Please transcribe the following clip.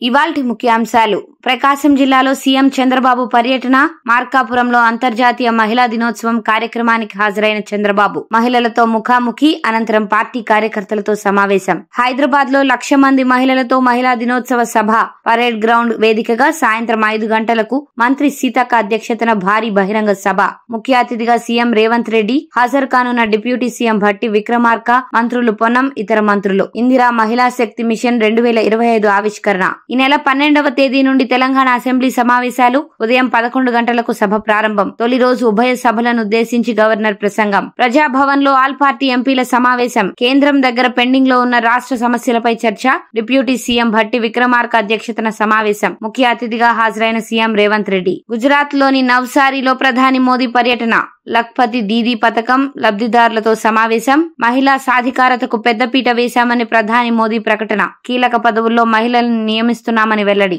ఇవాల్టి ముఖ్యాంశాలు. ప్రకాశం జిల్లాలో సీఎం చంద్రబాబు పర్యటన. మార్కాపురంలో అంతర్జాతీయ మహిళా దినోత్సవం కార్యక్రమానికి హాజరైన చంద్రబాబు మహిళలతో ముఖాముఖి, అనంతరం పార్టీ కార్యకర్తలతో సమావేశం. హైదరాబాద్ లో 1,00,000 మంది మహిళలతో మహిళా దినోత్సవ సభ. పరేడ్ గ్రౌండ్ వేదికగా సాయంత్రం 5 గంటలకు మంత్రి సీతక్క అధ్యక్షతన భారీ బహిరంగ సభ. ముఖ్య అతిథిగా సీఎం రేవంత్ రెడ్డి, హాజరు కానున్న డిప్యూటీ సీఎం భట్టి విక్రమార్క, మంత్రులు పొన్నం, ఇతర మంత్రులు. ఇందిరా మహిళా శక్తి మిషన్ 2025 ఆవిష్కరణ. ఈ నెల 12వ తేదీ నుండి తెలంగాణ అసెంబ్లీ సమావేశాలు. ఉదయం 11 గంటలకు సభ ప్రారంభం. తొలి రోజు ఉభయ సభలను ఉద్దేశించి గవర్నర్ ప్రసంగం. ప్రజాభవన్ లో ఆల్ పార్టీ ఎంపీల సమావేశం. కేంద్రం దగ్గర పెండింగ్ లో ఉన్న రాష్ట్ర సమస్యలపై చర్చ. డిప్యూటీ సీఎం భట్టి విక్రమార్క అధ్యక్షతన సమావేశం. ముఖ్య అతిథిగా హాజరైన సీఎం రేవంత్ రెడ్డి. గుజరాత్ లోని నవ్సారీలో ప్రధాని మోదీ పర్యటన. లఖ్పతి దీదీ పథకం లబ్ధిదారులతో సమావేశం. మహిళా సాధికారతకు పెద్దపీట వేశామని ప్రధాని మోదీ ప్రకటన. కీలక పదవుల్లో మహిళలను నియమిస్తున్నామని వెల్లడి.